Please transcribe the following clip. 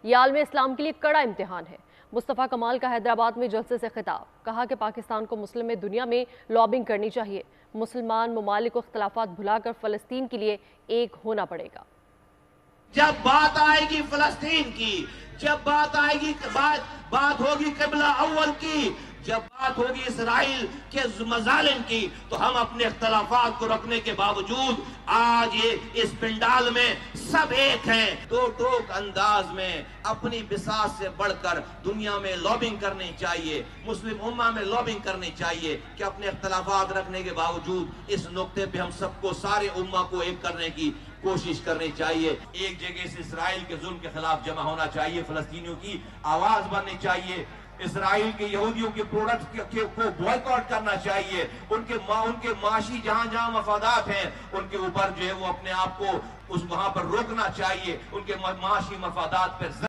یہ عالم اسلام کے لیے کڑا امتحان ہے۔ مصطفیٰ کمال کا حیدرآباد میں جلسے سے خطاب، کہا کہ پاکستان کو مسلم دنیا میں لابنگ کرنی چاہیے، مسلمان ممالک کو اختلافات بھلا کر فلسطین کے لیے ایک ہونا پڑے گا۔ جب بات آئے گی فلسطین کی، جب بات آئے گی بات ہوگی قبلہ اول کی، جب بات ہوگی اسرائیل کے مظالم کی، تو ہم اپنے اختلافات کو رکھنے کے باوجود آج یہ اس پنڈال میں سب ایک ہیں۔ دو ٹوک انداز میں اپنی بساط سے بڑھ کر دنیا میں لابنگ کرنی چاہیے، مسلم امہ میں لابنگ کرنی چاہیے کہ اپنے اختلافات رکھنے کے باوجود اس نقطے پہ ہم سب کو، سارے امہ کو ایک کرنے کی کوشش کرنی چاہیے۔ ایک جگہ سے اسرائیل کے ظلم کے خلاف جمع ہونا چاہیے، فلسطینیوں کی آواز بننی چاہیے، اسرائیل کے یہودیوں کے پروڈکٹ کو بوائیکاٹ کرنا چاہیے، ان کے معاشی جہاں جہاں مفادات ہیں ان کے اوپر جو ہے وہ اپنے آپ کو وہاں پر روکنا چاہیے، ان کے معاشی مفادات پر